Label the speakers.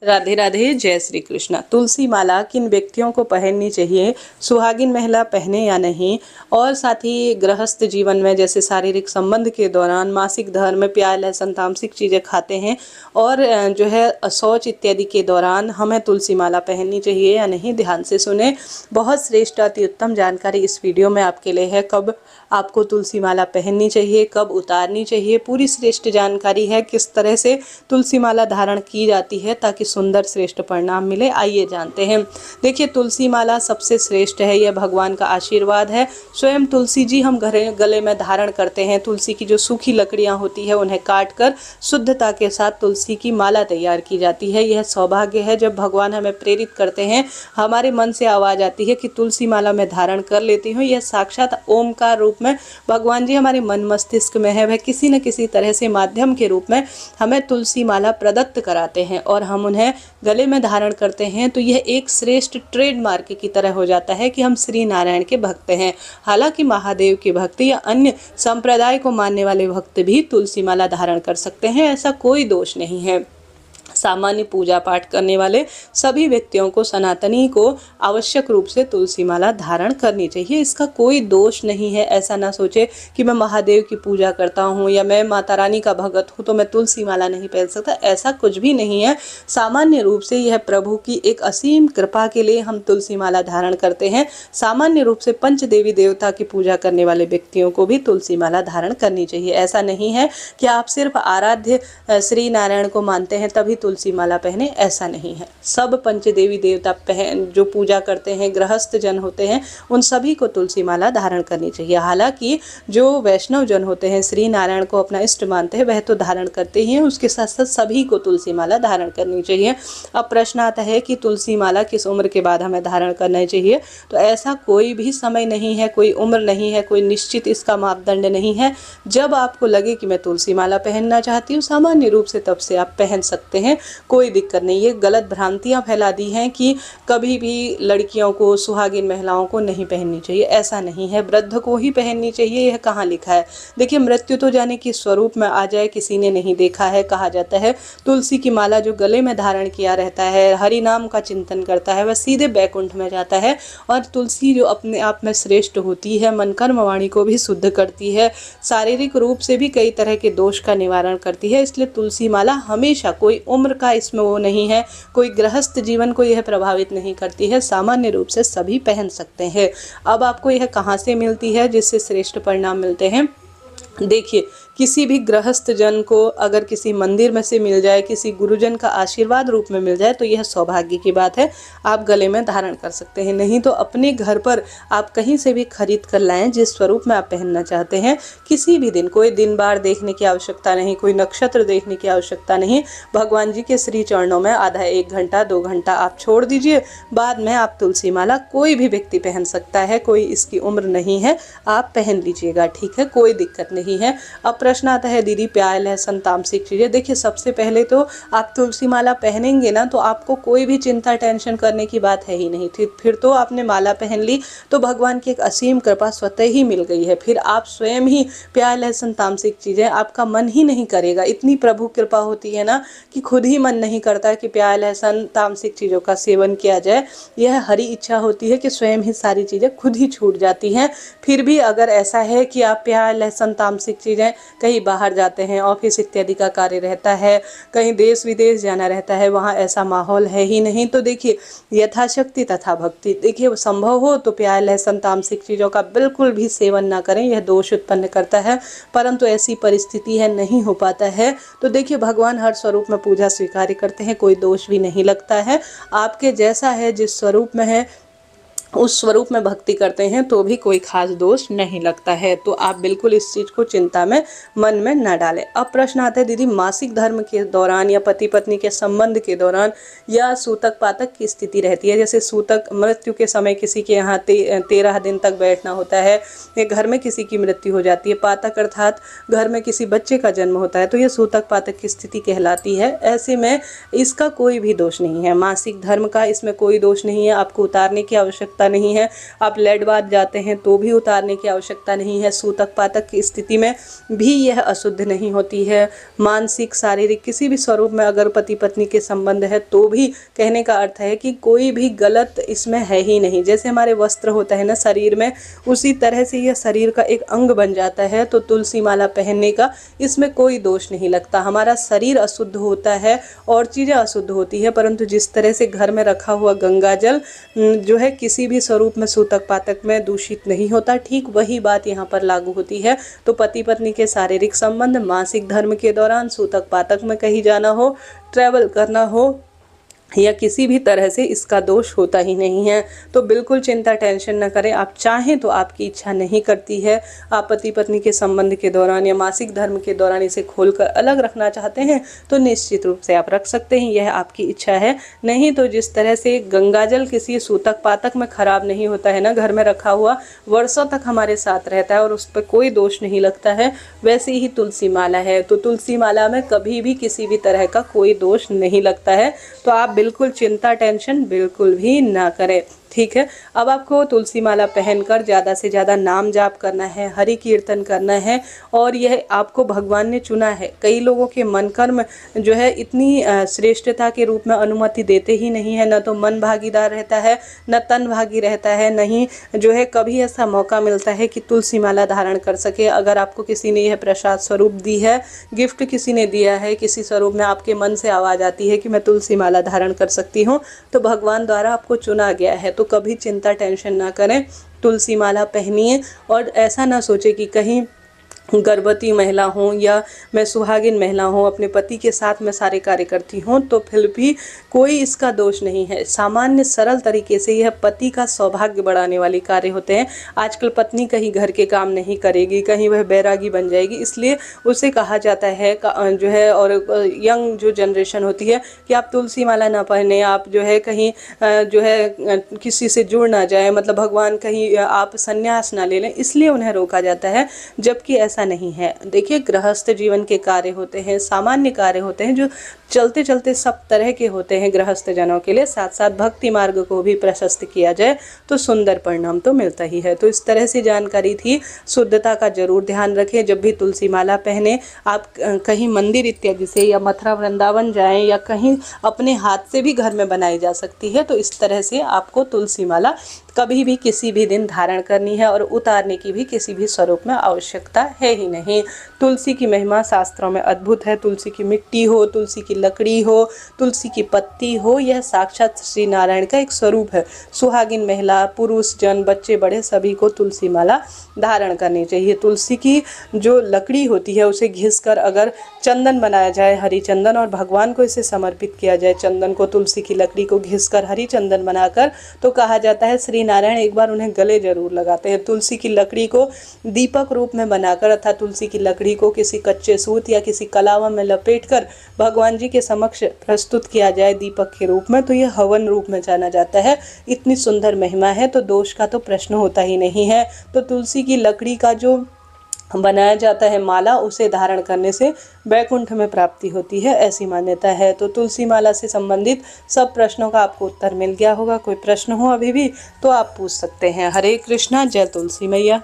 Speaker 1: राधे राधे, जय श्री कृष्णा। तुलसी माला किन व्यक्तियों को पहननी चाहिए, सुहागिन महिला पहने या नहीं, और साथ ही गृहस्थ जीवन में जैसे शारीरिक संबंध के दौरान, मासिक धर्म में प्याज लहसुन तामसिक चीज़ें खाते हैं और जो है शौच इत्यादि के दौरान हमें तुलसी माला पहननी चाहिए या नहीं, ध्यान से सुने। बहुत श्रेष्ठ अति उत्तम जानकारी इस वीडियो में आपके लिए है। कब आपको तुलसी माला पहननी चाहिए, कब उतारनी चाहिए, पूरी श्रेष्ठ जानकारी है। किस तरह से तुलसी माला धारण की जाती है ताकि सुंदर श्रेष्ठ परिणाम मिले, आइए जानते हैं। देखिए, तुलसी माला सबसे श्रेष्ठ है, यह भगवान का आशीर्वाद है। स्वयं तुलसी जी हम गले में धारण करते हैं। तुलसी की जो सूखी लकड़ियां होती है उन्हें काट कर शुद्धता के साथ तुलसी की माला तैयार की जाती है। यह सौभाग्य है जब भगवान हमें प्रेरित करते हैं, हमारे मन से आवाज़ आती है कि तुलसी माला मैं धारण कर लेती हूँ। यह साक्षात ओमकार रूप में भगवान जी हमारे मन मस्तिष्क में है, वह किसी न किसी तरह से माध्यम के रूप में हमें तुलसी माला प्रदत्त कराते हैं और हम उन्हें गले में धारण करते हैं। तो यह एक श्रेष्ठ ट्रेडमार्क की तरह हो जाता है कि हम श्री नारायण के भक्त हैं। हालांकि महादेव के भक्त या अन्य संप्रदाय को मानने वाले भक्त भी तुलसी माला धारण कर सकते हैं, ऐसा कोई दोष नहीं है। सामान्य पूजा पाठ करने वाले सभी व्यक्तियों को, सनातनी को आवश्यक रूप से तुलसी माला धारण करनी चाहिए, इसका कोई दोष नहीं है। ऐसा ना सोचे कि मैं महादेव की पूजा करता हूँ या मैं माता रानी का भगत हूँ तो मैं तुलसी माला नहीं पहन सकता, ऐसा कुछ भी नहीं है। सामान्य रूप से यह प्रभु की एक असीम कृपा के लिए हम तुलसी माला धारण करते हैं। सामान्य रूप से पंच देवी देवता की पूजा करने वाले व्यक्तियों को भी तुलसी माला धारण करनी चाहिए। ऐसा नहीं है कि आप सिर्फ आराध्य श्री नारायण को मानते हैं तभी तुलसी माला पहने, ऐसा नहीं है। सब पंचदेवी देवता जो पूजा करते हैं, गृहस्थ जन होते हैं, उन सभी को तुलसी माला धारण करनी चाहिए। हालांकि जो वैष्णव जन होते हैं, श्री नारायण को अपना इष्ट मानते हैं, वह तो धारण करते ही हैं, उसके साथ साथ सभी को तुलसी माला धारण करनी चाहिए। अब प्रश्न आता है कि तुलसी माला किस उम्र के बाद हमें धारण करना चाहिए, तो ऐसा कोई भी समय नहीं है, कोई उम्र नहीं है, कोई निश्चित इसका मापदंड नहीं है। जब आपको लगे कि मैं तुलसी माला पहनना चाहती हूँ सामान्य रूप से, तब से आप पहन सकते हैं, कोई दिक्कत नहीं। ये गलत भ्रांतियां फैला दी हैं कि कभी भी लड़कियों को, सुहागिन महिलाओं को नहीं पहननी चाहिए, ऐसा नहीं है। वृद्ध को ही पहननी चाहिए, यह कहाँ लिखा है। देखिए, मृत्यु तो जाने कि स्वरूप में आ जाए, किसी ने नहीं देखा है। कहा जाता है तुलसी की माला जो गले में धारण किया रहता है, हरि नाम का चिंतन करता है, वह सीधे बैकुंठ में जाता है। और तुलसी जो अपने आप में श्रेष्ठ होती है, मन कर्म वाणी को भी शुद्ध करती है, शारीरिक रूप से भी कई तरह के दोष का निवारण करती है। इसलिए तुलसी माला हमेशा, कोई उम्र का इसमें वो नहीं है, कोई गृहस्थ जीवन को यह प्रभावित नहीं करती है, सामान्य रूप से सभी पहन सकते हैं। अब आपको यह कहाँ से मिलती है जिससे श्रेष्ठ परिणाम मिलते हैं? देखिए, किसी भी गृहस्थ जन को अगर किसी मंदिर में से मिल जाए, किसी गुरुजन का आशीर्वाद रूप में मिल जाए, तो यह सौभाग्य की बात है, आप गले में धारण कर सकते हैं। नहीं तो अपने घर पर आप कहीं से भी खरीद कर लाएं, जिस स्वरूप में आप पहनना चाहते हैं। किसी भी दिन, कोई दिन बार देखने की आवश्यकता नहीं, कोई नक्षत्र देखने की आवश्यकता नहीं। भगवान जी के श्री चरणों में आधा 1 घंटा 2 घंटा आप छोड़ दीजिए, बाद में आप तुलसी माला कोई भी व्यक्ति पहन सकता है, कोई इसकी उम्र नहीं है, आप पहन लीजिएगा, ठीक है, कोई दिक्कत नहीं है। अब प्रश्न आता है, दीदी प्याज लहसुन तामसिक चीज़ें। देखिए, सबसे पहले तो आप तुलसी माला पहनेंगे ना, तो आपको कोई भी चिंता टेंशन करने की बात है ही नहीं। फिर तो आपने माला पहन ली तो भगवान की एक असीम कृपा स्वतः ही मिल गई है। फिर आप स्वयं ही प्याज लहसुन तामसिक चीज़ें, आपका मन ही नहीं करेगा। इतनी प्रभु कृपा होती है ना कि खुद ही मन नहीं करता कि प्याज लहसुन तामसिक चीज़ों का सेवन किया जाए। यह हरी इच्छा होती है कि स्वयं ही सारी चीज़ें खुद ही छूट जाती हैं। फिर भी अगर ऐसा है कि आप प्याज लहसुन तामसिक चीज़ें, कहीं बाहर जाते हैं, ऑफिस इत्यादि का कार्य रहता है, कहीं देश विदेश जाना रहता है, वहाँ ऐसा माहौल है ही नहीं, तो देखिए, यथाशक्ति तथा भक्ति। देखिए, संभव हो तो प्याज लहसुन तामसिक चीज़ों का बिल्कुल भी सेवन ना करें, यह दोष उत्पन्न करता है। परंतु ऐसी परिस्थिति है, नहीं हो पाता है, तो देखिए, भगवान हर स्वरूप में पूजा स्वीकार करते हैं, कोई दोष भी नहीं लगता है। आपके जैसा है, जिस स्वरूप में है उस स्वरूप में भक्ति करते हैं तो भी कोई खास दोष नहीं लगता है। तो आप बिल्कुल इस चीज़ को चिंता में, मन में न डालें। अब प्रश्न आता है, दीदी मासिक धर्म के दौरान या पति पत्नी के संबंध के दौरान या सूतक पातक की स्थिति रहती है, जैसे सूतक मृत्यु के समय किसी के यहाँ 13 दिन तक बैठना होता है, या घर में किसी की मृत्यु हो जाती है, पातक अर्थात घर में किसी बच्चे का जन्म होता है, तो यह सूतक पातक की स्थिति कहलाती है। ऐसे में इसका कोई भी दोष नहीं है, मासिक धर्म का इसमें कोई दोष नहीं है, आपको उतारने की आवश्यकता आवश्यकता नहीं है। आप लेड बाथ जाते हैं तो भी उतारने की आवश्यकता नहीं है। सूतक पातक की स्थिति में भी यह अशुद्ध नहीं होती है। मानसिक शारीरिक किसी भी स्वरूप में अगर पति पत्नी के संबंध है तो भी कहने का अर्थ है कि कोई भी गलत इसमें है ही नहीं। जैसे हमारे वस्त्र होता है ना शरीर में, उसी तरह से यह शरीर का एक अंग बन जाता है। तो तुलसी माला पहनने का इसमें कोई दोष नहीं लगता। हमारा शरीर अशुद्ध होता है और चीज़ें अशुद्ध होती है, परंतु जिस तरह से घर में रखा हुआ गंगा जल जो है किसी भी स्वरूप में सूतक पातक में दूषित नहीं होता, ठीक वही बात यहाँ पर लागू होती है। तो पति पत्नी के शारीरिक संबंध, मासिक धर्म के दौरान, सूतक पातक में कहीं जाना हो, ट्रैवल करना हो, या किसी भी तरह से इसका दोष होता ही नहीं है। तो बिल्कुल चिंता टेंशन न करें। आप चाहें तो आपकी इच्छा नहीं करती है, आप पति पत्नी के संबंध के दौरान या मासिक धर्म के दौरान इसे खोलकर अलग रखना चाहते हैं तो निश्चित रूप से आप रख सकते हैं, यह आपकी इच्छा है। नहीं तो जिस तरह से गंगाजल किसी सूतक पातक में खराब नहीं होता है ना, घर में रखा हुआ वर्षों तक हमारे साथ रहता है और उस पर कोई दोष नहीं लगता है, वैसे ही तुलसी माला है। तो तुलसी माला में कभी भी किसी भी तरह का कोई दोष नहीं लगता है। तो आप बिल्कुल चिंता टेंशन बिल्कुल भी ना करें, ठीक है। अब आपको तुलसी माला पहनकर ज़्यादा से ज़्यादा नाम जाप करना है, हरि कीर्तन करना है, और यह आपको भगवान ने चुना है। कई लोगों के मन कर्म जो है इतनी श्रेष्ठता के रूप में अनुमति देते ही नहीं है, न तो मन भागीदार रहता है, न तन भागी रहता है, नहीं जो है कभी ऐसा मौका मिलता है कि तुलसी माला धारण कर सके। अगर आपको किसी ने यह प्रसाद स्वरूप दी है, गिफ्ट किसी ने दिया है, किसी स्वरूप में आपके मन से आवाज़ आती है कि मैं तुलसी माला धारण कर सकती हूँ, तो भगवान द्वारा आपको चुना गया है। तो कभी चिंता टेंशन ना करें, तुलसी माला पहनिए और ऐसा ना सोचे कि कहीं गर्भवती महिला हूँ या मैं सुहागिन महिला हूँ, अपने पति के साथ मैं सारे कार्य करती हूँ तो फिर भी कोई इसका दोष नहीं है। सामान्य सरल तरीके से यह पति का सौभाग्य बढ़ाने वाले कार्य होते हैं। आजकल पत्नी कहीं घर के काम नहीं करेगी, कहीं वह बैरागी बन जाएगी, इसलिए उसे कहा जाता है जो है, और यंग जो जनरेशन होती है कि आप तुलसी माला ना पहने, आप जो है कहीं जो है किसी से जुड़ ना जाए, मतलब भगवान कहीं आप संन्यास ना ले लें, इसलिए उन्हें रोका जाता है। जबकि ऐसा नहीं है। देखिए, गृहस्थ जीवन के कार्य होते हैं, सामान्य कार्य होते हैं जो चलते चलते सब तरह के होते हैं गृहस्थ जनों के लिए। साथ साथ भक्ति मार्ग को भी प्रशस्त किया जाए तो सुंदर परिणाम तो मिलता ही है। तो इस तरह से जानकारी थी। शुद्धता का जरूर ध्यान रखें। जब भी तुलसी माला पहने, आप कहीं मंदिर इत्यादि से या मथुरा वृंदावन जाएं या कहीं अपने हाथ से भी घर में बनाई जा सकती है। तो इस तरह से आपको तुलसी माला कभी भी किसी भी दिन धारण करनी है और उतारने की भी किसी भी स्वरूप में आवश्यकता है ही नहीं। तुलसी की महिमा शास्त्रों में अद्भुत है। तुलसी की मिट्टी हो, तुलसी की लकड़ी हो, तुलसी की पत्ती हो, यह साक्षात श्री नारायण का एक स्वरूप है। सुहागिन महिला, पुरुष जन, बच्चे बड़े सभी को तुलसी माला धारण करनी चाहिए। तुलसी की जो लकड़ी होती है उसे घिसकर अगर चंदन बनाया जाए, हरी चंदन, और भगवान को इसे समर्पित किया जाए, चंदन को, तुलसी की लकड़ी को घिसकर हरी चंदन बनाकर, तो कहा जाता है श्री नारायण एक बार उन्हें गले जरूर लगाते हैं। तुलसी की लकड़ी को दीपक रूप में बनाकर अर्थात तुलसी की लकड़ी को किसी कच्चे सूत या किसी कलावा में लपेटकर भगवान जी के समक्ष प्रस्तुत किया जाए दीपक के रूप में, तो यह हवन रूप में जाना जाता है। इतनी सुंदर महिमा है, तो दोष का तो प्रश्न होता ही नहीं है। तो तुलसी की लकड़ी का जो बनाया जाता है माला, उसे धारण करने से वैकुंठ में प्राप्ति होती है, ऐसी मान्यता है। तो तुलसी माला से संबंधित सब प्रश्नों का आपको उत्तर मिल गया होगा। कोई प्रश्न हो अभी भी तो आप पूछ सकते हैं। हरे कृष्णा, जय तुलसी मैया।